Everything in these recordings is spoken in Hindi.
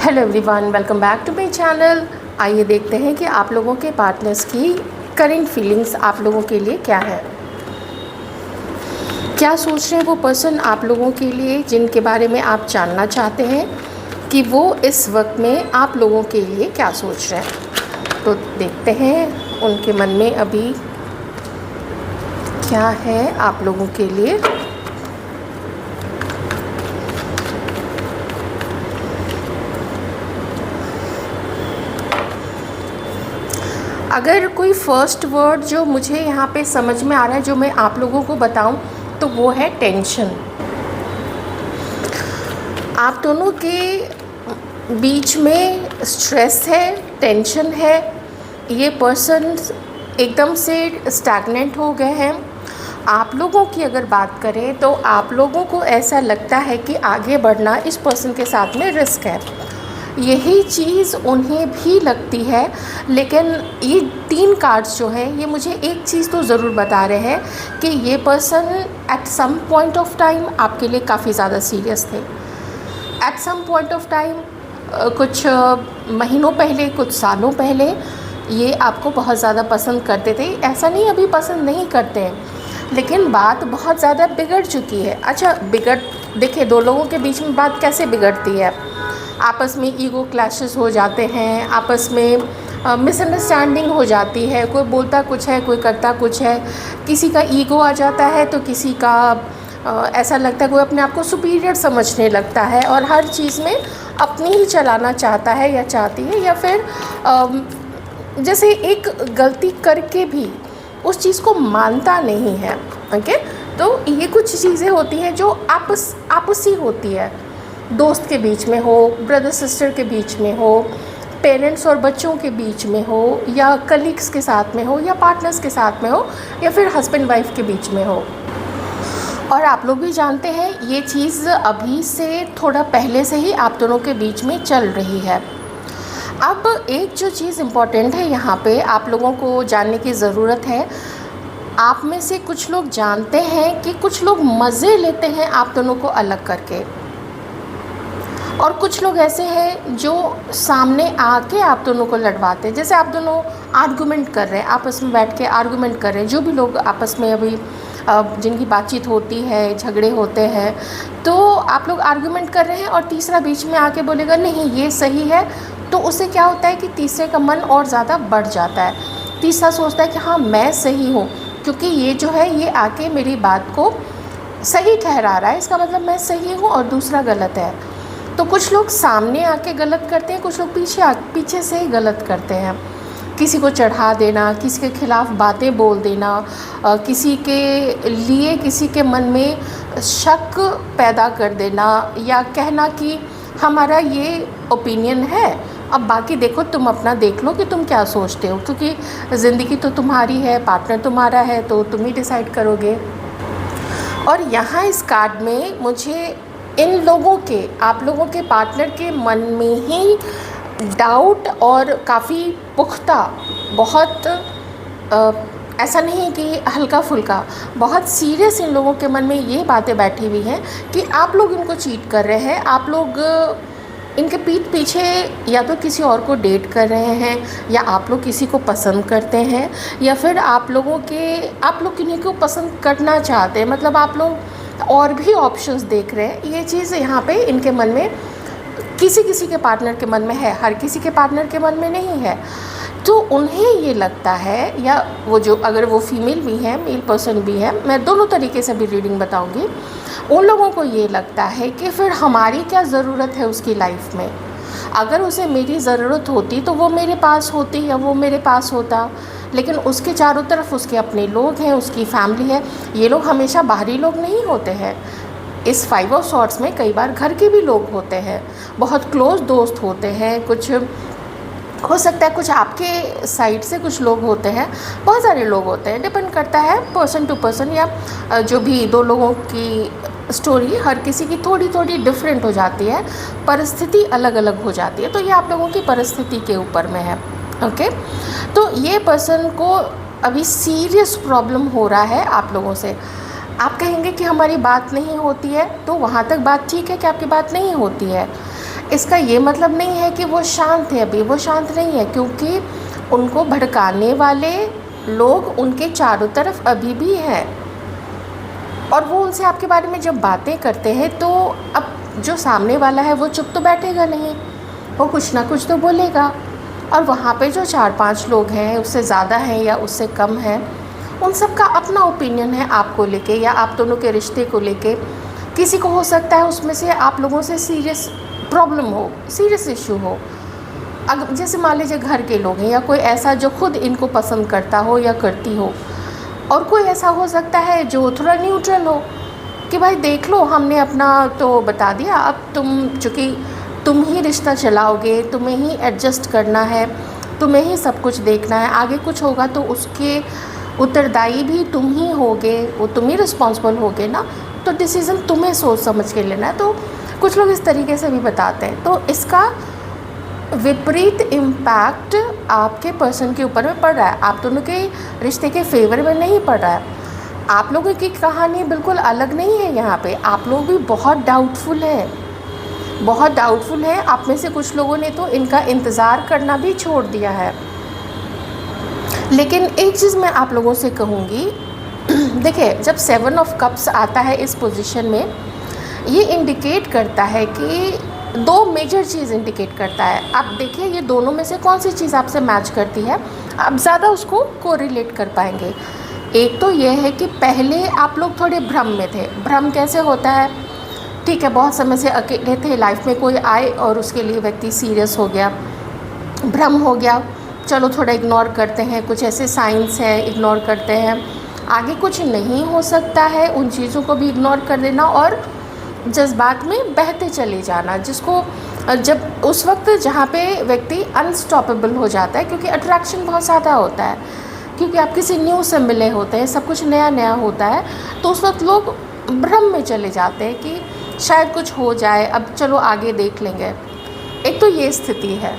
Hello everyone, welcome back to my channel. आइए देखते हैं कि आप लोगों के पार्टनर्स की करंट फीलिंग्स आप लोगों के लिए क्या है। क्या सोच रहे हैं वो पर्सन आप लोगों के लिए, जिनके बारे में आप जानना चाहते हैं कि वो इस वक्त में आप लोगों के लिए क्या सोच रहे हैं। तो देखते हैं उनके मन में अभी क्या है आप लोगों के लिए। अगर कोई फ़र्स्ट वर्ड जो मुझे यहाँ पे समझ में आ रहा है, जो मैं आप लोगों को बताऊं, तो वो है टेंशन। आप दोनों के बीच में स्ट्रेस है, टेंशन है। ये पर्सन एकदम से स्टैग्नेंट हो गए हैं। आप लोगों की अगर बात करें तो आप लोगों को ऐसा लगता है कि आगे बढ़ना इस पर्सन के साथ में रिस्क है। यही चीज़ उन्हें भी लगती है, लेकिन ये 3 कार्ड्स जो हैं ये मुझे एक चीज़ तो ज़रूर बता रहे हैं कि ये person at some point of time आपके लिए काफ़ी ज़्यादा सीरियस थे। At some point of time, कुछ महीनों पहले, कुछ सालों पहले ये आपको बहुत ज़्यादा पसंद करते थे। ऐसा नहीं अभी पसंद नहीं करते हैं, लेकिन बात बहुत ज़्यादा बिगड़ चुकी है। अच्छा, देखिए, 2 लोगों के बीच में बात कैसे बिगड़ती है। आपस में ईगो क्लैशेस हो जाते हैं, आपस में मिसअंडरस्टैंडिंग हो जाती है। कोई बोलता कुछ है, कोई करता कुछ है। किसी का ईगो आ जाता है तो किसी का ऐसा लगता है, कोई अपने आप को सुपीरियर समझने लगता है और हर चीज़ में अपनी ही चलाना चाहता है या चाहती है, या फिर जैसे एक गलती करके भी उस चीज़ को मानता नहीं है। ओके, तो ये कुछ चीज़ें होती हैं जो आपसी होती है। दोस्त के बीच में हो, ब्रदर सिस्टर के बीच में हो, पेरेंट्स और बच्चों के बीच में हो, या कलीग्स के साथ में हो, या पार्टनर्स के साथ में हो, या फिर हस्बैंड वाइफ के बीच में हो। और आप लोग भी जानते हैं ये चीज़ अभी से थोड़ा पहले से ही आप दोनों के बीच में चल रही है। अब एक जो चीज़ इम्पॉर्टेंट है यहाँ पे आप लोगों को जानने की ज़रूरत है। आप में से कुछ लोग जानते हैं कि कुछ लोग मज़े लेते हैं आप दोनों को अलग करके, और कुछ लोग ऐसे हैं जो सामने आके आप दोनों को लड़वाते हैं। जैसे आप दोनों आर्गुमेंट कर रहे हैं, आपस में बैठ के आर्गुमेंट कर रहे हैं। जो भी लोग आपस में अभी जिनकी बातचीत होती है, झगड़े होते हैं, तो आप लोग आर्गुमेंट कर रहे हैं और तीसरा बीच में आके बोलेगा नहीं ये सही है, तो उससे क्या होता है कि तीसरे का मन और ज़्यादा बढ़ जाता है। तीसरा सोचता है कि हाँ मैं सही हूँ, क्योंकि ये जो है ये आके मेरी बात को सही ठहरा रहा है, इसका मतलब मैं सही हूँ और दूसरा गलत है। तो कुछ लोग सामने आके गलत करते हैं, कुछ लोग पीछे से ही गलत करते हैं। किसी को चढ़ा देना, किसी के खिलाफ़ बातें बोल देना, किसी के लिए किसी के मन में शक पैदा कर देना, या कहना कि हमारा ये ओपिनियन है, अब बाकी देखो, तुम अपना देख लो कि तुम क्या सोचते हो, क्योंकि ज़िंदगी तो तुम्हारी है, पार्टनर तुम्हारा है, तो तुम ही डिसाइड करोगे। और यहाँ इस कार्ड में मुझे इन लोगों के, आप लोगों के पार्टनर के मन में ही डाउट और काफ़ी पुख्ता, बहुत ऐसा नहीं कि हल्का फुल्का, बहुत सीरियस इन लोगों के मन में ये बातें बैठी हुई हैं कि आप लोग इनको चीट कर रहे हैं, आप लोग इनके पीठ पीछे या तो किसी और को डेट कर रहे हैं, या आप लोग किसी को पसंद करते हैं, या फिर आप लोग किन्हीं को पसंद करना चाहते हैं। मतलब आप लोग और भी ऑप्शंस देख रहे हैं। ये चीज़ यहाँ पे इनके मन में किसी के पार्टनर के मन में है, हर किसी के पार्टनर के मन में नहीं है। तो उन्हें ये लगता है, या वो जो, अगर वो फीमेल भी है, मेल पर्सन भी है, मैं दोनों तरीके से भी रीडिंग बताऊंगी, उन लोगों को ये लगता है कि फिर हमारी क्या ज़रूरत है उसकी लाइफ में। अगर उसे मेरी ज़रूरत होती तो वो मेरे पास होती, या वो मेरे पास होता, लेकिन उसके चारों तरफ उसके अपने लोग हैं, उसकी फैमिली है। ये लोग हमेशा बाहरी लोग नहीं होते हैं। इस 5 ऑफ सॉर्ड्स में कई बार घर के भी लोग होते हैं, बहुत क्लोज़ दोस्त होते हैं, कुछ हो सकता है कुछ आपके साइड से कुछ लोग होते हैं, बहुत सारे लोग होते हैं। डिपेंड करता है पर्सन टू पर्सन, या जो भी 2 लोगों की स्टोरी हर किसी की थोड़ी थोड़ी डिफरेंट हो जाती है, परिस्थिति अलग अलग हो जाती है। तो ये आप लोगों की परिस्थिति के ऊपर में है। ओके, तो ये पर्सन को अभी सीरियस प्रॉब्लम हो रहा है आप लोगों से। आप कहेंगे कि हमारी बात नहीं होती है, तो वहाँ तक बात ठीक है कि आपकी बात नहीं होती है। इसका ये मतलब नहीं है कि वो शांत है, अभी वो शांत नहीं है, क्योंकि उनको भड़काने वाले लोग उनके चारों तरफ अभी भी हैं। और वो उनसे आपके बारे में जब बातें करते हैं तो अब जो सामने वाला है वो चुप तो बैठेगा नहीं, वो कुछ ना कुछ तो बोलेगा। और वहाँ पे जो 4-5 लोग हैं, उससे ज़्यादा हैं या उससे कम हैं, उन सब का अपना ओपिनियन है आपको लेके या आप दोनों के रिश्ते को लेके। किसी को हो सकता है उसमें से आप लोगों से सीरियस प्रॉब्लम हो, सीरियस इशू हो। अगर जैसे मान लीजिए घर के लोग हैं या कोई ऐसा जो खुद इनको पसंद करता हो या करती हो, और कोई ऐसा हो सकता है जो थोड़ा न्यूट्रल हो कि भाई देख लो, हमने अपना तो बता दिया, अब चूँकि तुम ही रिश्ता चलाओगे, तुम्हें ही एडजस्ट करना है, तुम्हें ही सब कुछ देखना है, आगे कुछ होगा तो उसके उत्तरदायी भी तुम ही होगे, वो तुम ही रिस्पॉन्सिबल होगे ना, तो डिसीज़न तुम्हें सोच समझ के लेना है। तो कुछ लोग इस तरीके से भी बताते हैं। तो इसका विपरीत इम्पैक्ट आपके पर्सन के ऊपर में पड़ रहा है, आप दोनों के रिश्ते के फेवर में नहीं पड़ रहा है। आप लोगों की कहानी बिल्कुल अलग नहीं है यहाँ पे, आप लोग भी बहुत डाउटफुल हैं, बहुत डाउटफुल है। आप में से कुछ लोगों ने तो इनका इंतज़ार करना भी छोड़ दिया है। लेकिन एक चीज़ मैं आप लोगों से कहूँगी, देखिए जब 7 ऑफ कप्स आता है इस पोजीशन में, ये इंडिकेट करता है कि 2 मेजर चीज़ इंडिकेट करता है। आप देखिए ये दोनों में से कौन सी चीज़ आपसे मैच करती है, आप ज़्यादा उसको कोरिलेट कर पाएंगे। एक तो ये है कि पहले आप लोग थोड़े भ्रम में थे। भ्रम कैसे होता है, ठीक है, बहुत समय से अकेले थे, लाइफ में कोई आए और उसके लिए व्यक्ति सीरियस हो गया, भ्रम हो गया, चलो थोड़ा इग्नोर करते हैं, कुछ ऐसे साइंस हैं इग्नोर करते हैं, आगे कुछ नहीं हो सकता है, उन चीज़ों को भी इग्नोर कर देना और जज्बात में बहते चले जाना, जिसको जब उस वक्त जहाँ पे व्यक्ति अनस्टॉपेबल हो जाता है, क्योंकि अट्रैक्शन बहुत ज़्यादा होता है, क्योंकि आप किसी न्यू से मिले होते हैं, सब कुछ नया नया होता है, तो उस वक्त लोग भ्रम में चले जाते हैं कि शायद कुछ हो जाए, अब चलो आगे देख लेंगे। एक तो ये स्थिति है,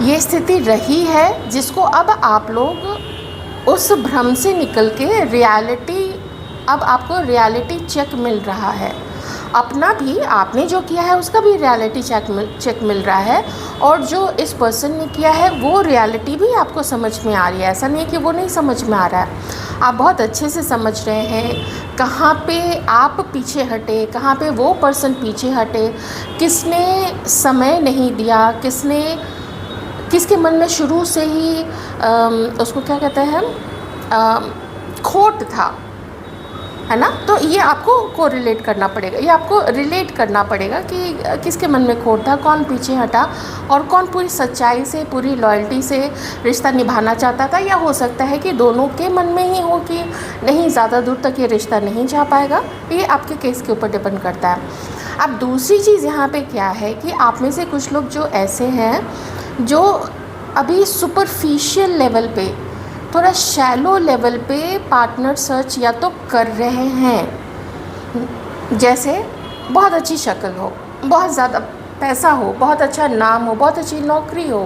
ये स्थिति रही है, जिसको अब आप लोग उस भ्रम से निकल के रियलिटी, अब आपको रियलिटी चेक मिल रहा है, अपना भी आपने जो किया है उसका भी रियलिटी चेक मिल रहा है, और जो इस पर्सन ने किया है वो रियलिटी भी आपको समझ में आ रही है। ऐसा नहीं है कि वो नहीं समझ में आ रहा है, आप बहुत अच्छे से समझ रहे हैं कहाँ पे आप पीछे हटे, कहाँ पे वो पर्सन पीछे हटे, किसने समय नहीं दिया, किसके मन में शुरू से ही उसको क्या कहते हैं, खोट था, है ना। तो ये आपको कोरिलेट करना पड़ेगा, ये आपको रिलेट करना पड़ेगा कि किसके मन में खोट था, कौन पीछे हटा और कौन पूरी सच्चाई से, पूरी लॉयल्टी से रिश्ता निभाना चाहता था। या हो सकता है कि दोनों के मन में ही हो कि नहीं, ज़्यादा दूर तक ये रिश्ता नहीं जा पाएगा। ये आपके केस के ऊपर डिपेंड करता है। अब दूसरी चीज़ यहाँ पे क्या है कि आप में से कुछ लोग जो ऐसे हैं जो अभी सुपरफिशियल लेवल पे, थोड़ा शैलो लेवल पे पार्टनर सर्च या तो कर रहे हैं, जैसे बहुत अच्छी शक्ल हो, बहुत ज़्यादा पैसा हो, बहुत अच्छा नाम हो, बहुत अच्छी नौकरी हो,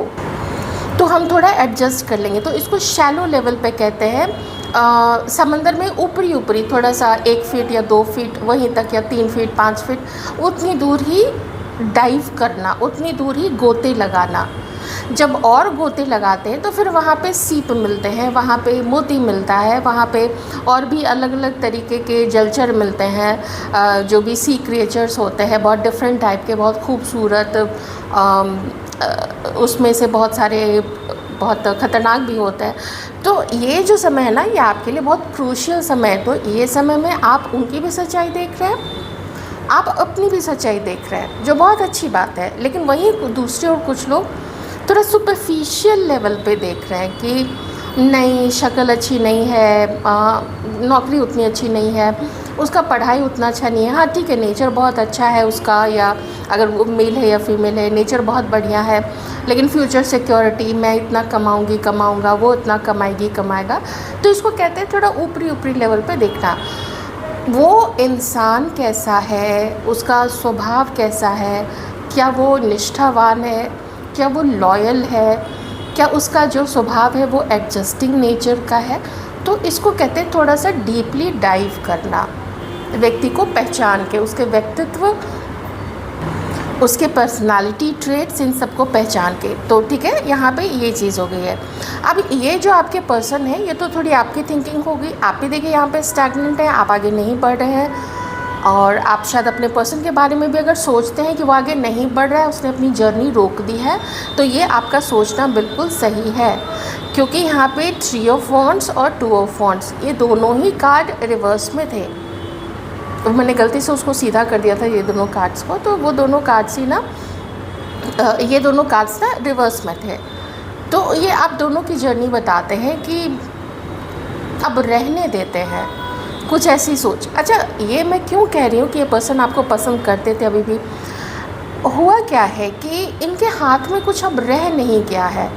तो हम थोड़ा एडजस्ट कर लेंगे, तो इसको शैलो लेवल पे कहते हैं। समंदर में ऊपरी थोड़ा सा 1 फीट या 2 फीट वहीं तक, या 3 फीट 5 फीट, उतनी दूर ही डाइव करना, उतनी दूर ही गोते लगाना। जब और गोते लगाते हैं तो फिर वहाँ पे सीप मिलते हैं, वहाँ पे मोती मिलता है, वहाँ पे और भी अलग अलग तरीके के जलचर मिलते हैं, जो भी सी क्रिएचर्स होते हैं, बहुत डिफरेंट टाइप के, बहुत खूबसूरत, उसमें से बहुत सारे बहुत ख़तरनाक भी होता है। तो ये जो समय है ना, ये आपके लिए बहुत क्रूशियल समय है। तो ये समय में आप उनकी भी सच्चाई देख रहे हैं, आप अपनी भी सच्चाई देख रहे हैं, जो बहुत अच्छी बात है। लेकिन वहीं दूसरे और कुछ लोग थोड़ा सुपरफिशियल लेवल पे देख रहे हैं कि नहीं, शक्ल अच्छी नहीं है, नौकरी उतनी अच्छी नहीं है, उसका पढ़ाई उतना अच्छा नहीं है, हाँ ठीक है नेचर बहुत अच्छा है उसका, या अगर वो मेल है या फीमेल है नेचर बहुत बढ़िया है, लेकिन फ्यूचर सिक्योरिटी, मैं इतना कमाऊंगा, वो इतना कमाएगा। तो इसको कहते हैं थोड़ा ऊपरी लेवल पे देखना। वो इंसान कैसा है, उसका स्वभाव कैसा है, क्या वो निष्ठावान है, क्या वो लॉयल है, क्या उसका जो स्वभाव है वो एडजस्टिंग नेचर का है। तो इसको कहते हैं थोड़ा सा डीपली डाइव करना, व्यक्ति को पहचान के, उसके व्यक्तित्व, उसके पर्सनालिटी ट्रेट्स, इन सबको पहचान के। तो ठीक है, यहाँ पे ये चीज़ हो गई है। अब ये जो आपके पर्सन है, ये तो थोड़ी आपकी थिंकिंग होगी। आप भी देखिए यहाँ पे स्टैग्नेंट है, आप आगे नहीं बढ़ रहे हैं। और आप शायद अपने पर्सन के बारे में भी अगर सोचते हैं कि वो आगे नहीं बढ़ रहा है, उसने अपनी जर्नी रोक दी है, तो ये आपका सोचना बिल्कुल सही है। क्योंकि यहाँ पे 3 ऑफ वॉन्ड्स और 2 ऑफ वॉन्ड्स, ये दोनों ही कार्ड रिवर्स में थे। तो मैंने गलती से उसको सीधा कर दिया था ये दोनों कार्ड्स को, तो वो दोनों कार्ड्स ही ना ये दोनों कार्ड्स ना रिवर्स में थे। तो ये आप दोनों की जर्नी बताते हैं कि अब रहने देते हैं, कुछ ऐसी सोच। अच्छा, ये मैं क्यों कह रही हूँ कि ये पर्सन आपको पसंद करते थे, अभी भी हुआ क्या है कि इनके हाथ में कुछ अब रह नहीं गया है।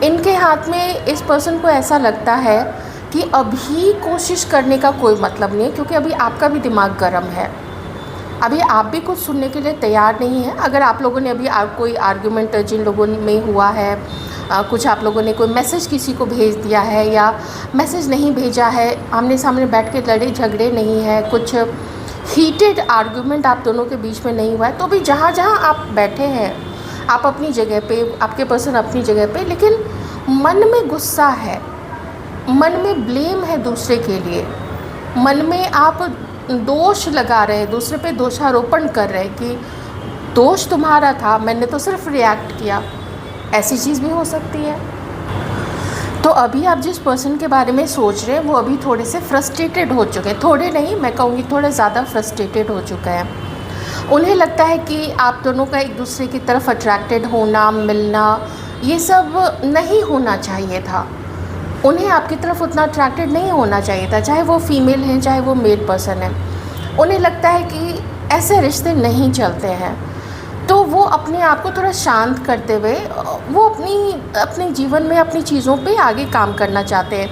इनके हाथ में, इस पर्सन को ऐसा लगता है कि अभी कोशिश करने का कोई मतलब नहीं है, क्योंकि अभी आपका भी दिमाग गर्म है। अभी आप भी कुछ सुनने के लिए तैयार नहीं हैं। अगर आप लोगों ने अभी कोई आर्गुमेंट जिन लोगों में हुआ है, कुछ आप लोगों ने कोई मैसेज किसी को भेज दिया है या मैसेज नहीं भेजा है, आमने सामने बैठ के लड़े झगड़े नहीं है, कुछ हीटेड आर्गुमेंट आप दोनों के बीच में नहीं हुआ है, तो भी जहाँ जहाँ आप बैठे हैं, आप अपनी जगह पे, आपके पर्सन अपनी जगह पे, लेकिन मन में गुस्सा है, मन में ब्लेम है दूसरे के लिए, मन में आप दोष लगा रहे हैं, दूसरे पे दोषारोपण कर रहे हैं कि दोष तुम्हारा था, मैंने तो सिर्फ रिएक्ट किया। ऐसी चीज़ भी हो सकती है। तो अभी आप जिस पर्सन के बारे में सोच रहे हैं, वो अभी थोड़े से फ्रस्ट्रेटेड हो चुके हैं। थोड़े नहीं, मैं कहूँगी थोड़े ज़्यादा फ्रस्ट्रेटेड हो चुके हैं। उन्हें लगता है कि आप दोनों का एक दूसरे की तरफ अट्रैक्टेड होना, मिलना, ये सब नहीं होना चाहिए था। उन्हें आपकी तरफ उतना अट्रैक्टेड नहीं होना चाहिए था, चाहे वो फीमेल हैं चाहे वो मेल पर्सन है। उन्हें लगता है कि ऐसे रिश्ते नहीं चलते हैं। तो वो अपने आप को थोड़ा शांत करते हुए वो अपने जीवन में अपनी चीज़ों पे आगे काम करना चाहते हैं।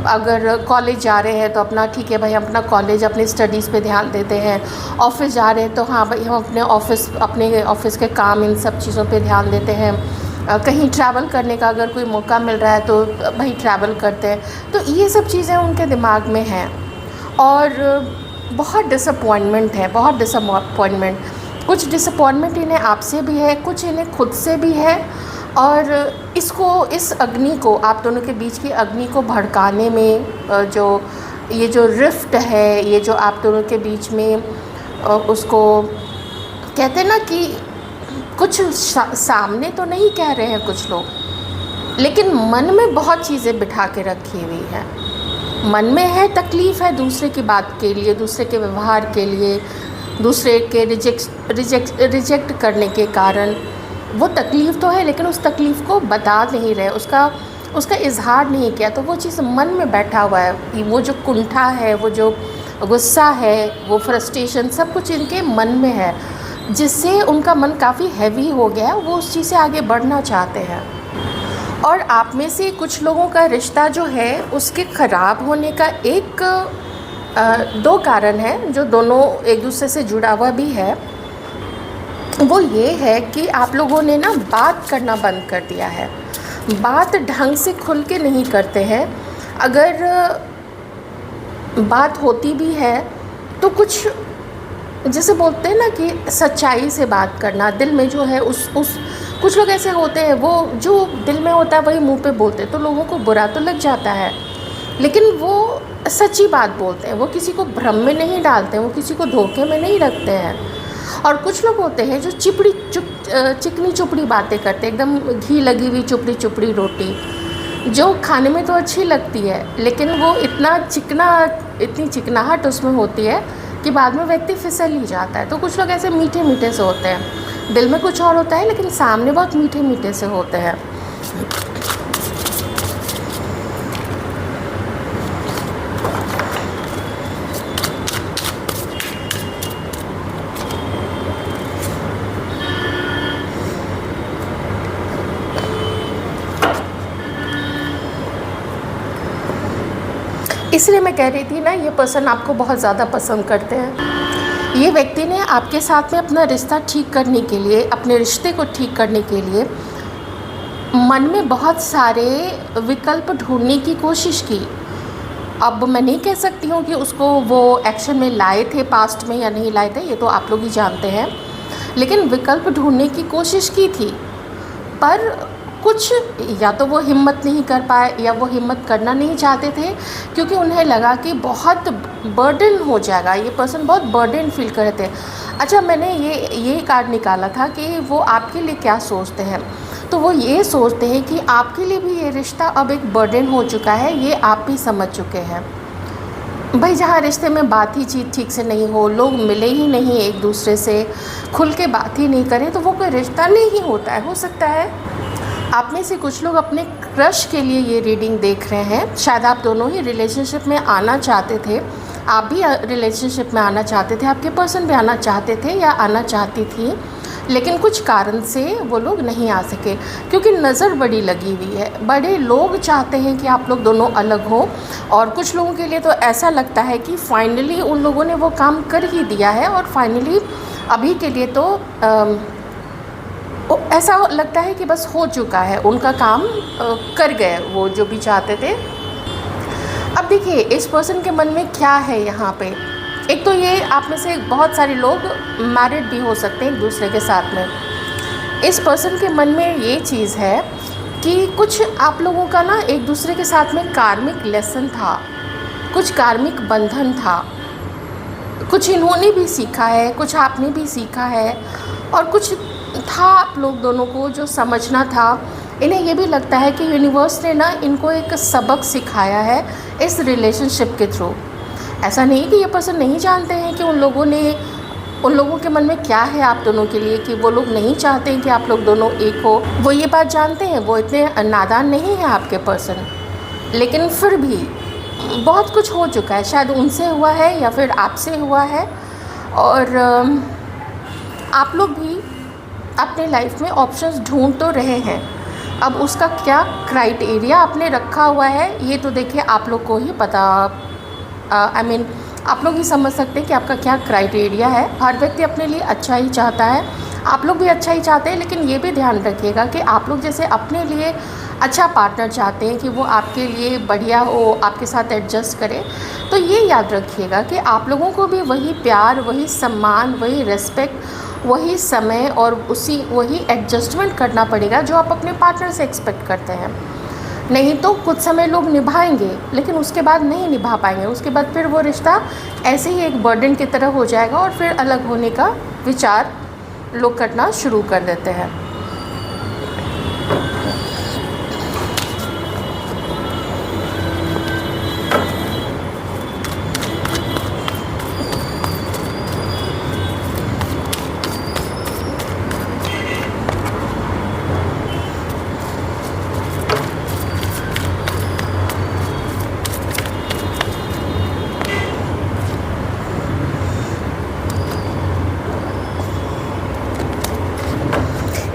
अगर कॉलेज जा रहे हैं तो अपना ठीक है भाई, अपना कॉलेज, अपनी स्टडीज़ पे ध्यान देते हैं। ऑफ़िस जा रहे हैं तो हाँ भाई, हम अपने ऑफ़िस के काम, इन सब चीज़ों पे ध्यान देते हैं। कहीं ट्रैवल करने का अगर कोई मौका मिल रहा है तो भाई ट्रैवल करते हैं। तो ये सब चीज़ें उनके दिमाग में हैं और बहुत डिसअपॉइंटमेंट है, बहुत डिसअपॉइंटमेंट। कुछ डिसअपॉइंटमेंट इन्हें आपसे भी है, कुछ इन्हें खुद से भी है। और इस अग्नि को, आप दोनों के बीच की अग्नि को भड़काने में ये जो रिफ्ट है, ये जो आप दोनों के बीच में उसको कहते हैं ना कि कुछ सामने तो नहीं कह रहे हैं कुछ लोग, लेकिन मन में बहुत चीज़ें बिठा के रखी हुई है। मन में है तकलीफ़ है दूसरे की बात के लिए, दूसरे के व्यवहार के लिए, दूसरे के रिजेक्ट करने के कारण। वो तकलीफ़ तो है, लेकिन उस तकलीफ़ को बता नहीं रहे, उसका इजहार नहीं किया, तो वो चीज़ मन में बैठा हुआ है। वो जो कुंठा है, वो जो गुस्सा है, वो फ्रस्ट्रेशन, सब कुछ इनके मन में है, जिससे उनका मन काफ़ी हैवी हो गया है। वो उस चीज़ से आगे बढ़ना चाहते हैं। और आप में से कुछ लोगों का रिश्ता जो है, उसके ख़राब होने का दो कारण हैं, जो दोनों एक दूसरे से जुड़ा हुआ भी है। वो ये है कि आप लोगों ने ना बात करना बंद कर दिया है, बात ढंग से खुल के नहीं करते हैं। अगर बात होती भी है तो कुछ, जैसे बोलते हैं ना कि सच्चाई से बात करना, दिल में जो है कुछ लोग ऐसे होते हैं, वो जो दिल में होता है वही मुंह पे बोलते हैं, तो लोगों को बुरा तो लग जाता है, लेकिन वो सच्ची बात बोलते हैं, वो किसी को भ्रम में नहीं डालते हैं, वो किसी को धोखे में नहीं रखते हैं। और कुछ लोग होते हैं जो चिकनी चुपड़ी बातें करते हैं, एकदम घी लगी हुई चुपड़ी रोटी, जो खाने में तो अच्छी लगती है, लेकिन वो इतनी चिकनाहट उसमें होती है कि बाद में व्यक्ति फिसल ही जाता है। तो कुछ लोग ऐसे मीठे मीठे से होते हैं, दिल में कुछ और होता है, लेकिन सामने बहुत मीठे मीठे से होते हैं। इसलिए मैं कह रही थी ना, ये पर्सन आपको बहुत ज़्यादा पसंद करते हैं। ये व्यक्ति ने आपके साथ में अपना रिश्ता ठीक करने के लिए, अपने रिश्ते को ठीक करने के लिए मन में बहुत सारे विकल्प ढूंढने की कोशिश की। अब मैं नहीं कह सकती हूँ कि उसको वो एक्शन में लाए थे पास्ट में या नहीं लाए थे, ये तो आप लोग ही जानते हैं। लेकिन विकल्प ढूंढने की कोशिश की थी, पर कुछ या तो वो हिम्मत नहीं कर पाए या वो हिम्मत करना नहीं चाहते थे, क्योंकि उन्हें लगा कि बहुत बर्डन हो जाएगा, ये पर्सन बहुत बर्डन फील कर रहे थे। अच्छा, मैंने ये कार्ड निकाला था कि वो आपके लिए क्या सोचते हैं। तो वो ये सोचते हैं कि आपके लिए भी ये रिश्ता अब एक बर्डन हो चुका है, ये आप भी समझ चुके हैं। भाई, जहाँ रिश्ते में बात ही चीत ठीक से नहीं हो, लोग मिले ही नहीं एक दूसरे से, खुल के बात ही नहीं करें, तो वो कोई रिश्ता नहीं होता है। हो सकता है आप में से कुछ लोग अपने क्रश के लिए ये रीडिंग देख रहे हैं। शायद आप दोनों ही रिलेशनशिप में आना चाहते थे, आप भी रिलेशनशिप में आना चाहते थे, आपके पर्सन भी आना चाहते थे या आना चाहती थी, लेकिन कुछ कारण से वो लोग नहीं आ सके, क्योंकि नज़र बड़ी लगी हुई है। बड़े लोग चाहते हैं कि आप लोग दोनों अलग हो, और कुछ लोगों के लिए तो ऐसा लगता है कि फाइनली उन लोगों ने वो काम कर ही दिया है, और फाइनली अभी के लिए तो ऐसा लगता है कि बस हो चुका है, उनका काम कर गए वो जो भी चाहते थे। अब देखिए, इस पर्सन के मन में क्या है यहाँ पे। एक तो ये आप में से बहुत सारे लोग मैरिड भी हो सकते हैं एक दूसरे के साथ में। इस पर्सन के मन में ये चीज़ है कि कुछ आप लोगों का ना एक दूसरे के साथ में कार्मिक लेसन था, कुछ कार्मिक बंधन था, कुछ इन्होंने भी सीखा है, कुछ आपने भी सीखा है, और कुछ था आप लोग दोनों को जो समझना था। इन्हें ये भी लगता है कि यूनिवर्स ने ना इनको एक सबक सिखाया है इस रिलेशनशिप के थ्रू। ऐसा नहीं कि ये पर्सन नहीं जानते हैं कि उन लोगों के मन में क्या है आप दोनों के लिए, कि वो लोग नहीं चाहते हैं कि आप लोग दोनों एक हो। वो ये बात जानते हैं, वो इतने नादान नहीं है आपके पर्सन, लेकिन फिर भी बहुत कुछ हो चुका है। शायद उनसे हुआ है या फिर आपसे हुआ है, और आप लोग भी अपने लाइफ में ऑप्शंस ढूंढ तो रहे हैं। अब उसका क्या क्राइटेरिया आपने रखा हुआ है, ये तो देखिए आप लोग को ही पता, आप लोग ही समझ सकते हैं कि आपका क्या क्राइटेरिया है। हर व्यक्ति अपने लिए अच्छा ही चाहता है, आप लोग भी अच्छा ही चाहते हैं, लेकिन ये भी ध्यान रखिएगा कि आप लोग जैसे अपने लिए अच्छा पार्टनर चाहते हैं कि वो आपके लिए बढ़िया हो, आपके साथ एडजस्ट करे, तो ये याद रखिएगा कि आप लोगों को भी वही प्यार, वही सम्मान, वही रेस्पेक्ट, वही समय और वही एडजस्टमेंट करना पड़ेगा जो आप अपने पार्टनर से एक्सपेक्ट करते हैं। नहीं तो कुछ समय लोग निभाएंगे, लेकिन उसके बाद नहीं निभा पाएंगे, उसके बाद फिर वो रिश्ता ऐसे ही एक बर्डन की तरह हो जाएगा, और फिर अलग होने का विचार लोग करना शुरू कर देते हैं।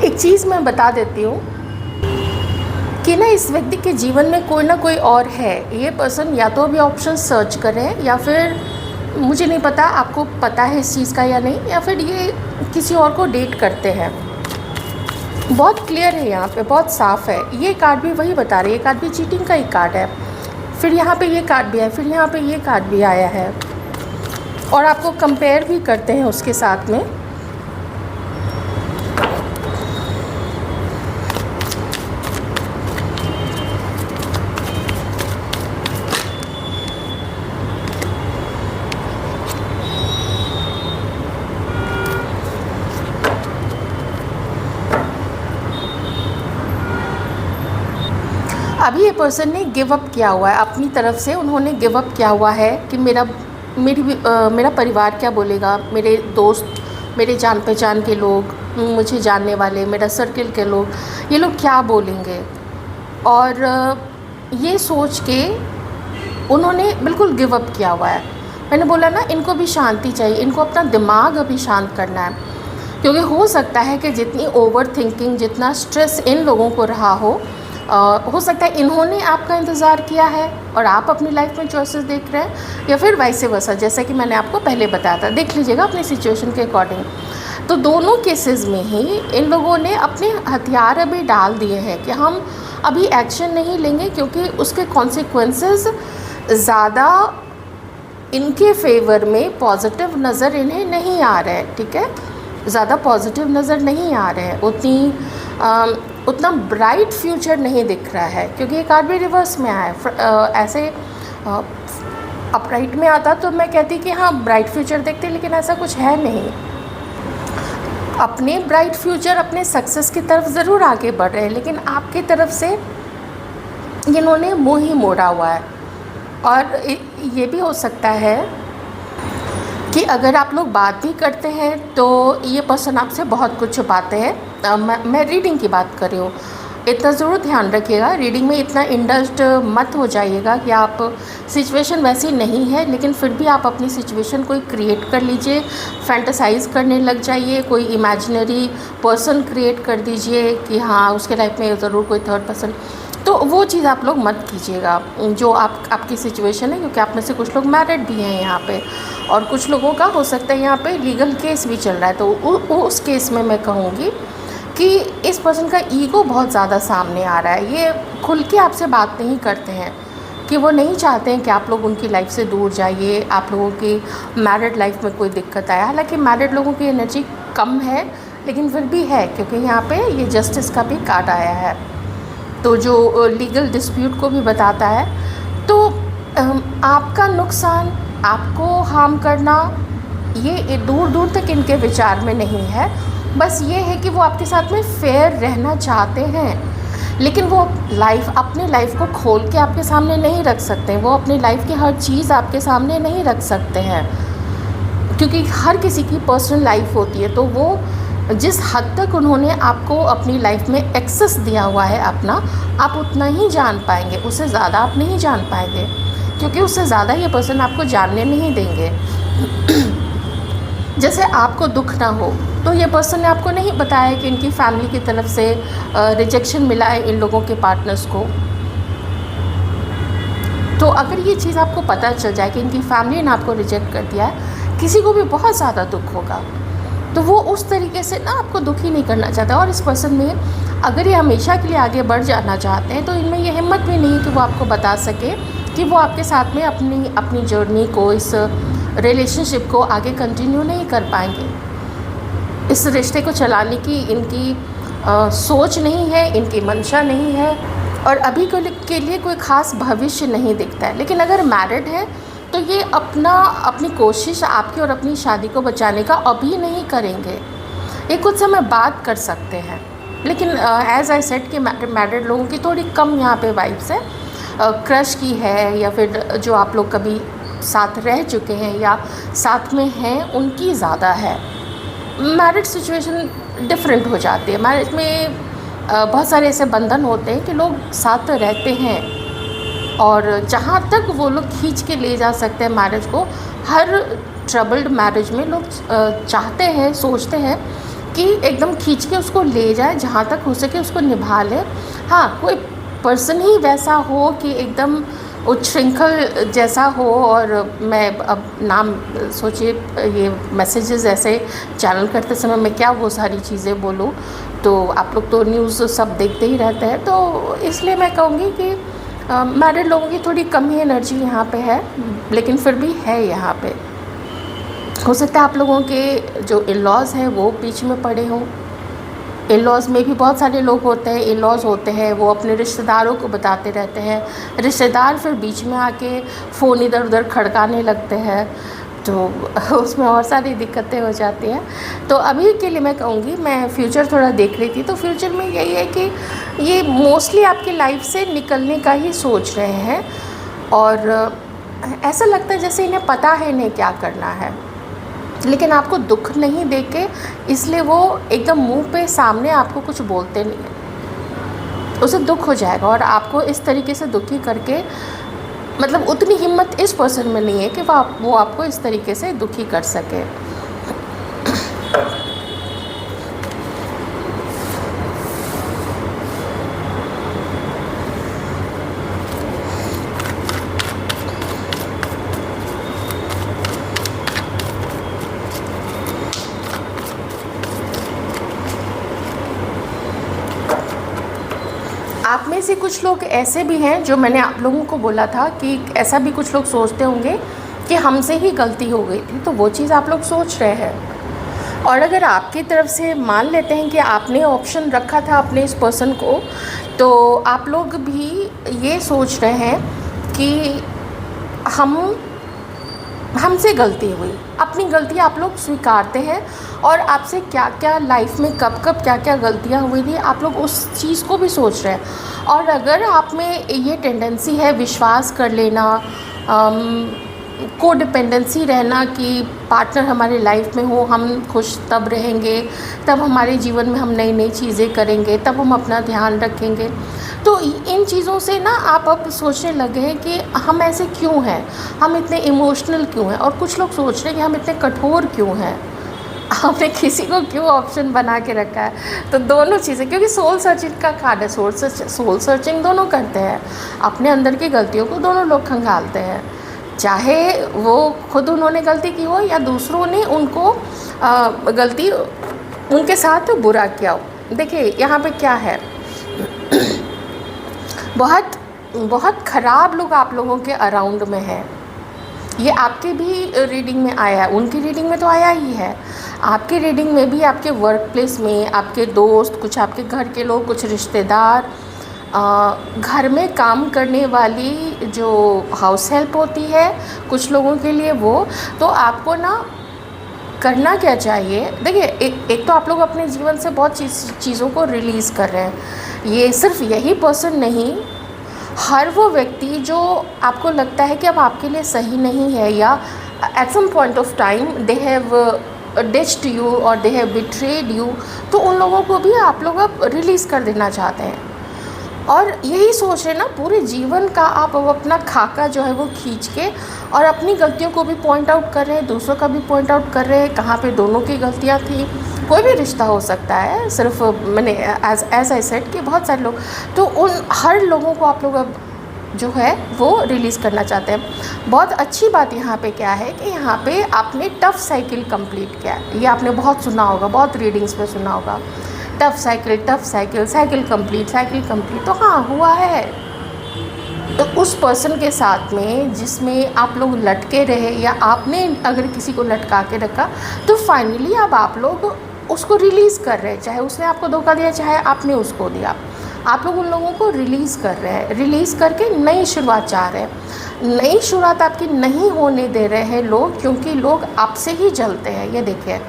एक चीज़ मैं बता देती हूँ कि ना इस व्यक्ति के जीवन में कोई ना कोई और है। ये पर्सन या तो अभी ऑप्शन सर्च कर रहे हैं, या फिर मुझे नहीं पता आपको पता है इस चीज़ का या नहीं, या फिर ये किसी और को डेट करते हैं। बहुत क्लियर है यहाँ पे, बहुत साफ़ है। ये कार्ड भी वही बता रही है, ये कार्ड भी चीटिंग का ही कार्ड है, फिर यहाँ पे ये कार्ड भी है, फिर यहाँ पे ये कार्ड भी आया है, और आपको कंपेयर भी करते हैं उसके साथ में। अभी ये पर्सन ने गिव अप किया हुआ है अपनी तरफ से, उन्होंने गिव अप किया हुआ है कि मेरा परिवार क्या बोलेगा, मेरे दोस्त, मेरे जान पहचान के लोग, मुझे जानने वाले, मेरा सर्किल के लोग, ये लोग क्या बोलेंगे। और ये सोच के उन्होंने बिल्कुल गिव अप किया हुआ है। मैंने बोला ना, इनको भी शांति चाहिए, इनको अपना दिमाग अभी शांत करना है, क्योंकि हो सकता है कि जितनी ओवर थिंकिंग, जितना स्ट्रेस इन लोगों को रहा हो सकता है इन्होंने आपका इंतज़ार किया है और आप अपनी लाइफ में चॉइसेस देख रहे हैं, या फिर वाइस वर्सा, जैसा कि मैंने आपको पहले बताया था। देख लीजिएगा अपनी सिचुएशन के अकॉर्डिंग। तो दोनों केसेस में ही इन लोगों ने अपने हथियार अभी डाल दिए हैं कि हम अभी एक्शन नहीं लेंगे, क्योंकि उसके कॉन्सिक्वेंसेस ज़्यादा इनके फेवर में पॉजिटिव नज़र इन्हें नहीं आ रहा है। ठीक है, ज़्यादा पॉजिटिव नज़र नहीं आ रहे हैं, उतना ब्राइट फ्यूचर नहीं दिख रहा है, क्योंकि ये कार्ड भी रिवर्स में आया है। ऐसे अपराइट में आता तो मैं कहती कि हाँ ब्राइट फ्यूचर देखते, लेकिन ऐसा कुछ है नहीं। अपने ब्राइट फ्यूचर, अपने सक्सेस की तरफ ज़रूर आगे बढ़ रहे हैं, लेकिन आपकी तरफ से इन्होंने मुँह ही मोड़ा हुआ है। और ये भी हो सकता है कि अगर आप लोग बात भी करते हैं तो ये पर्सन आपसे बहुत कुछ छुपाते हैं। मैं रीडिंग की बात कर रही हूँ, इतना ज़रूर ध्यान रखिएगा। रीडिंग में इतना इंडल्ज्ड मत हो जाइएगा कि आप सिचुएशन वैसी नहीं है, लेकिन फिर भी आप अपनी सिचुएशन कोई क्रिएट कर लीजिए, फैंटेसाइज़ करने लग जाइए, कोई इमेजिनरी पर्सन क्रिएट कर दीजिए कि हाँ उसके लाइफ में ज़रूर कोई थर्ड पर्सन। तो वो चीज़ आप लोग मत कीजिएगा जो आपकी सिचुएशन है, क्योंकि आप में से कुछ लोग मैरिड भी हैं यहाँ पे, और कुछ लोगों का हो सकता है यहाँ पे लीगल केस भी चल रहा है। तो उस केस में मैं कहूँगी कि इस पर्सन का ईगो बहुत ज़्यादा सामने आ रहा है। ये खुल के आपसे बात नहीं करते हैं, कि वो नहीं चाहते हैं कि आप लोग उनकी लाइफ से दूर जाइए, आप लोगों की मैरिड लाइफ में कोई दिक्कत आए। हालांकि मैरिड लोगों की एनर्जी कम है, लेकिन फिर भी है, क्योंकि यहाँ पे ये जस्टिस का भी कार्ड आया है, तो जो लीगल डिस्प्यूट को भी बताता है। तो आपका नुकसान, आपको हार्म करना, ये दूर दूर तक इनके विचार में नहीं है। बस ये है कि वो आपके साथ में फेयर रहना चाहते हैं, लेकिन वो अपने लाइफ को खोल के आपके सामने नहीं रख सकते। वो अपनी लाइफ की हर चीज़ आपके सामने नहीं रख सकते हैं, क्योंकि हर किसी की पर्सनल लाइफ होती है। तो वो जिस हद तक उन्होंने आपको अपनी लाइफ में एक्सेस दिया हुआ है अपना, आप उतना ही जान पाएंगे, उससे ज़्यादा आप नहीं जान पाएंगे, क्योंकि उससे ज़्यादा ये पर्सन आपको जानने नहीं देंगे। जैसे आपको दुख ना हो, तो ये पर्सन ने आपको नहीं बताया कि इनकी फैमिली की तरफ से रिजेक्शन मिला है इन लोगों के पार्टनर्स को। तो अगर ये चीज़ आपको पता चल जाए कि इनकी फैमिली ने आपको रिजेक्ट कर दिया है, किसी को भी बहुत ज़्यादा दुख होगा। तो वो उस तरीके से ना आपको दुखी नहीं करना चाहता। और इस पर्सन में अगर ये हमेशा के लिए आगे बढ़ जाना चाहते हैं, तो इनमें ये हिम्मत भी नहीं है कि वो आपको बता सके कि वो आपके साथ में अपनी जर्नी को, इस रिलेशनशिप को आगे कंटिन्यू नहीं कर पाएंगे। इस रिश्ते को चलाने की इनकी सोच नहीं है, इनकी मंशा नहीं है, और अभी के लिए कोई ख़ास भविष्य नहीं दिखता है। लेकिन अगर मैरिड है तो ये अपनी कोशिश आपकी और अपनी शादी को बचाने का अभी नहीं करेंगे। ये कुछ समय बात कर सकते हैं, लेकिन एज़ आई सेड कि मैरिड लोगों की थोड़ी कम यहाँ पे वाइब्स है। क्रश की है, या फिर जो आप लोग कभी साथ रह चुके हैं या साथ में हैं, उनकी ज़्यादा है। मैरिड सिचुएशन डिफरेंट हो जाती है। मैरिज में बहुत सारे ऐसे बंधन होते हैं कि लोग साथ रहते हैं, और जहाँ तक वो लोग खींच के ले जा सकते हैं मैरिज को, हर ट्रबल्ड मैरिज में लोग चाहते हैं, सोचते हैं कि एकदम खींच के उसको ले जाए, जहाँ तक हो सके उसको निभा ले। हाँ, कोई पर्सन ही वैसा हो कि एकदम उच्छृंखल जैसा हो, और मैं अब नाम सोचिए, ये मैसेजेस ऐसे चैनल करते समय मैं क्या वो सारी चीज़ें बोलूँ। तो आप लोग तो न्यूज़ सब देखते ही रहते हैं, तो इसलिए मैं कहूँगी कि मैरिड लोगों की थोड़ी कम ही एनर्जी यहाँ पे है, लेकिन फिर भी है यहाँ पे। हो सकता है आप लोगों के जो इन-लॉज़ हैं वो बीच में पड़े हों। इन-लॉज़ में भी बहुत सारे लोग होते हैं, इन-लॉज़ होते हैं, वो अपने रिश्तेदारों को बताते रहते हैं, रिश्तेदार फिर बीच में आके फ़ोन इधर उधर खड़काने लगते हैं, तो उसमें और सारी दिक्कतें हो जाती हैं। तो अभी के लिए मैं कहूँगी, मैं फ्यूचर थोड़ा देख रही थी, तो फ्यूचर में यही है कि ये मोस्टली आपकी लाइफ से निकलने का ही सोच रहे हैं, और ऐसा लगता है जैसे इन्हें पता है इन्हें क्या करना है, लेकिन आपको दुख नहीं देके, इसलिए वो एकदम मुंह पे सामने आपको कुछ बोलते नहीं हैं। उसे दुख हो जाएगा, और आपको इस तरीके से दुखी करके, मतलब उतनी हिम्मत इस पर्सन में नहीं है कि वो आपको इस तरीके से दुखी कर सके। आप में से कुछ लोग ऐसे भी हैं, जो मैंने आप लोगों को बोला था कि ऐसा भी कुछ लोग सोचते होंगे कि हमसे ही गलती हो गई थी, तो वो चीज़ आप लोग सोच रहे हैं। और अगर आपकी तरफ से मान लेते हैं कि आपने ऑप्शन रखा था अपने इस पर्सन को, तो आप लोग भी ये सोच रहे हैं कि हम हमसे गलती हुई, अपनी गलती आप लोग स्वीकारते हैं और आपसे क्या क्या लाइफ में कब कब क्या क्या गलतियां हुई थी आप लोग उस चीज़ को भी सोच रहे हैं। और अगर आप में ये टेंडेंसी है विश्वास कर लेना, कोडिपेंडेंसी रहना कि पार्टनर हमारे लाइफ में हो, हम खुश तब रहेंगे, तब हमारे जीवन में हम नई नई चीज़ें करेंगे, तब हम अपना ध्यान रखेंगे, तो इन चीज़ों से ना आप अब सोचने लगे हैं कि हम ऐसे क्यों हैं, हम इतने इमोशनल क्यों हैं। और कुछ लोग सोच रहे हैं कि हम इतने कठोर क्यों हैं, हमने किसी को क्यों ऑप्शन बना के रखा है। तो दोनों चीज़ें, क्योंकि सोल सर्चिंग का कार्ड है, सोल सर्चिंग दोनों करते हैं, अपने अंदर की गलतियों को दोनों लोग खंगालते हैं, चाहे वो खुद उन्होंने गलती की हो या दूसरों ने उनको गलती उनके साथ बुरा किया हो। देखिए यहाँ पे क्या है, बहुत बहुत ख़राब लोग आप लोगों के अराउंड में है। ये आपके भी रीडिंग में आया है, उनकी रीडिंग में तो आया ही है, आपकी रीडिंग में भी आपके वर्क प्लेस में आपके दोस्त, कुछ आपके घर के लोग, कुछ रिश्तेदार, घर में काम करने वाली जो हाउस हेल्प होती है कुछ लोगों के लिए वो। तो आपको ना करना क्या चाहिए, देखिए एक तो आप लोग अपने जीवन से बहुत चीज़ों को रिलीज़ कर रहे हैं। ये सिर्फ यही पर्सन नहीं, हर वो व्यक्ति जो आपको लगता है कि अब आपके लिए सही नहीं है या at some point of time they have ditched you और दे हैव बिट्रेड यू, तो उन लोगों को भी आप लोग अब रिलीज़ कर देना चाहते हैं। और यही सोच रहे ना पूरे जीवन का आप अब अपना खाका जो है वो खींच के और अपनी गलतियों को भी पॉइंट आउट कर रहे हैं, दूसरों का भी पॉइंट आउट कर रहे हैं, कहाँ पे दोनों की गलतियाँ थी। कोई भी रिश्ता हो सकता है, सिर्फ मैंने एज आई सेड कि बहुत सारे लोग, तो उन हर लोगों को आप लोग अब जो है वो रिलीज़ करना चाहते हैं। बहुत अच्छी बात यहाँ पे क्या है कि यहाँ पे आपने टफ़ साइकिल कंप्लीट किया है। ये आपने बहुत सुना होगा, बहुत रीडिंग्स में सुना होगा, टफ़ साइकिल, साइकिल कंप्लीट। तो हाँ हुआ है। तो उस पर्सन के साथ में जिसमें आप लोग लटके रहे या आपने अगर किसी को लटका के रखा, तो फाइनली अब आप लोग उसको रिलीज़ कर रहे हैं, चाहे उसने आपको धोखा दिया चाहे आपने उसको दिया, आप लोग उन लोगों को रिलीज़ कर रहे हैं, रिलीज़ करके नई शुरुआत चाह रहे हैं। नई शुरुआत आपकी नहीं होने दे रहे हैं लोग, क्योंकि लोग आपसे ही जलते हैं। ये देखिए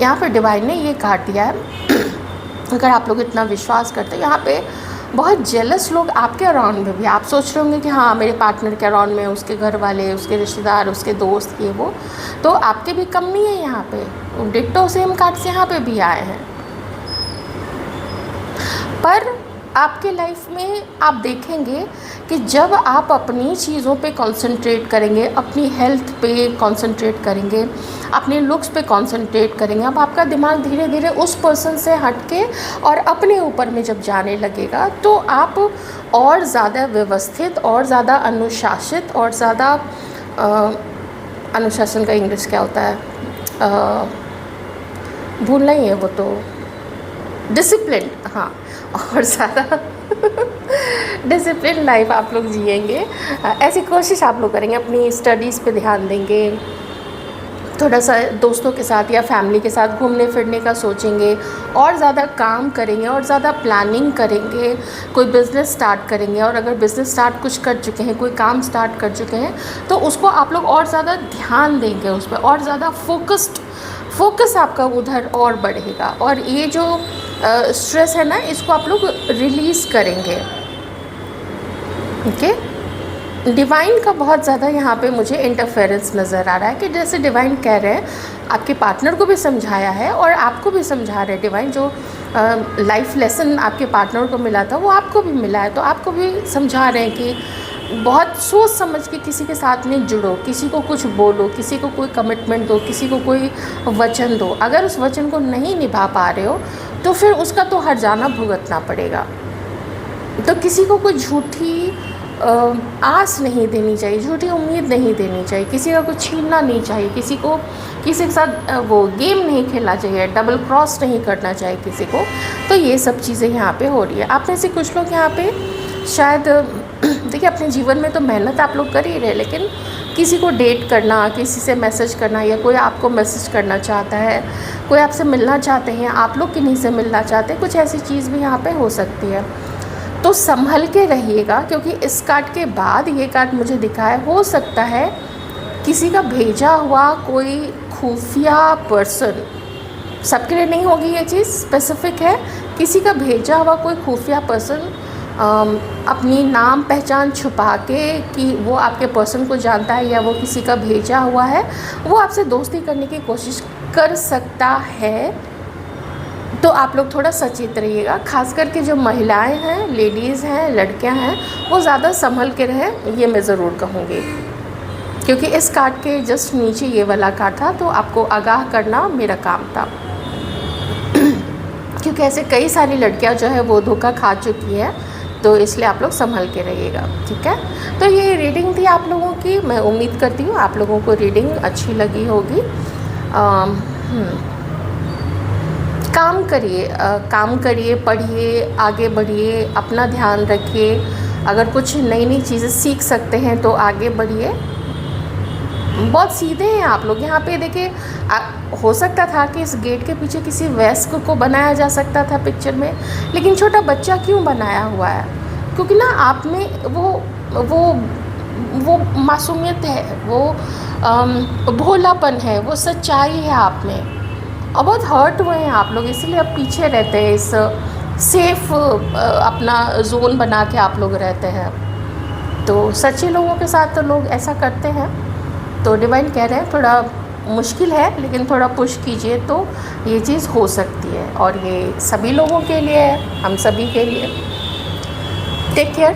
यहाँ पर डिवाइन ने ये काट दिया है अगर आप लोग इतना विश्वास करते हैं, यहाँ पे बहुत जेलस लोग आपके अराउंड में भी, आप सोच रहे होंगे कि हाँ मेरे पार्टनर के अराउंड में उसके घर वाले, उसके रिश्तेदार, उसके दोस्त, ये वो, तो आपके भी कम नहीं है। यहाँ पे डिट्टो सेम कार्ड्स यहाँ पे भी आए हैं। पर आपके लाइफ में आप देखेंगे कि जब आप अपनी चीज़ों पे कंसंट्रेट करेंगे, अपनी हेल्थ पे कंसंट्रेट करेंगे, अपने लुक्स पे कंसंट्रेट करेंगे, अब आपका दिमाग धीरे धीरे उस पर्सन से हटके और अपने ऊपर में जब जाने लगेगा, तो आप और ज़्यादा व्यवस्थित और ज़्यादा अनुशासित और ज़्यादा अनुशासन का इंग्लिश क्या होता है, भूलना ही है वो तो, डिसिप्लिन, हाँ, और ज़्यादा डिसिप्लिन लाइफ आप लोग जिएंगे। ऐसी कोशिश आप लोग करेंगे, अपनी स्टडीज़ पे ध्यान देंगे, थोड़ा सा दोस्तों के साथ या फैमिली के साथ घूमने फिरने का सोचेंगे, और ज़्यादा काम करेंगे और ज़्यादा प्लानिंग करेंगे, कोई बिज़नेस स्टार्ट करेंगे, और अगर बिज़नेस स्टार्ट कुछ कर चुके हैं, कोई काम स्टार्ट कर चुके हैं, तो उसको आप लोग और ज़्यादा ध्यान देंगे उस पर, और ज़्यादा फोकस आपका उधर और बढ़ेगा। और ये जो स्ट्रेस है ना, इसको आप लोग रिलीज़ करेंगे। ओके, डिवाइन का बहुत ज़्यादा यहाँ पे मुझे इंटरफेरेंस नज़र आ रहा है कि जैसे डिवाइन कह रहे हैं, आपके पार्टनर को भी समझाया है और आपको भी समझा रहे हैं डिवाइन, जो लाइफ लेसन आपके पार्टनर को मिला था वो आपको भी मिला है, तो आपको भी समझा रहे हैं कि बहुत सोच समझ के किसी के साथ में जुड़ो, किसी को कुछ बोलो, किसी को कोई कमिटमेंट दो, किसी को कोई वचन दो। अगर उस वचन को नहीं निभा पा रहे हो तो फिर उसका तो हर्जाना भुगतना पड़ेगा। तो किसी को कोई झूठी आस नहीं देनी चाहिए, झूठी उम्मीद नहीं देनी चाहिए, किसी का कुछ छीनना नहीं चाहिए, किसी के साथ वो गेम नहीं खेलना चाहिए, डबल क्रॉस नहीं करना चाहिए किसी को। तो ये सब चीज़ें यहाँ पे हो रही है। आप में से कुछ लोग यहाँ पे शायद देखिए अपने जीवन में तो मेहनत आप लोग कर ही रहे, लेकिन किसी को डेट करना, किसी से मैसेज करना, या कोई आपको मैसेज करना चाहता है, कोई आपसे मिलना चाहते हैं, आप लोग किन्हीं से मिलना चाहते हैं, कुछ ऐसी चीज़ भी यहाँ पे हो सकती है। तो संभल के रहिएगा, क्योंकि इस कार्ड के बाद ये कार्ड मुझे दिखा है, हो सकता है किसी का भेजा हुआ कोई खुफिया पर्सन, सबके लिए नहीं होगी ये चीज़, स्पेसिफिक है, किसी का भेजा हुआ कोई खुफिया पर्सन अपनी नाम पहचान छुपा के कि वो आपके पर्सन को जानता है या वो किसी का भेजा हुआ है, वो आपसे दोस्ती करने की कोशिश कर सकता है। तो आप लोग थोड़ा सचेत रहिएगा, खास करके जो महिलाएं हैं, लेडीज़ हैं, लड़कियां हैं, वो ज़्यादा संभल के रहें, ये मैं ज़रूर कहूँगी। क्योंकि इस कार्ड के जस्ट नीचे ये वाला कार्ड था, तो आपको आगाह करना मेरा काम था। क्योंकि ऐसे कई सारी लड़कियां जो है वो धोखा खा चुकी हैं, तो इसलिए आप लोग संभल के रहिएगा, ठीक है। तो ये रीडिंग थी आप लोगों की, मैं उम्मीद करती हूँ आप लोगों को रीडिंग अच्छी लगी होगी। काम करिए, पढ़िए, आगे बढ़िए, अपना ध्यान रखिए। अगर कुछ नई नई चीज़ें सीख सकते हैं तो आगे बढ़िए। बहुत सीधे हैं आप लोग। यहाँ पे देखिए, हो सकता था कि इस गेट के पीछे किसी वयस्क को बनाया जा सकता था पिक्चर में, लेकिन छोटा बच्चा क्यों बनाया हुआ है? क्योंकि ना आप में वो मासूमियत है, वो भोलापन है, वो सच्चाई है आप में, और बहुत हर्ट हुए हैं आप लोग, इसलिए अब पीछे रहते हैं, इस सेफ अपना जोन बना के आप लोग रहते हैं। तो सच्चे लोगों के साथ तो लोग ऐसा करते हैं। तो डिवाइन कह रहे हैं थोड़ा मुश्किल है, लेकिन थोड़ा पुश कीजिए तो ये चीज़ हो सकती है, और ये सभी लोगों के लिए है, हम सभी के लिए। Take care.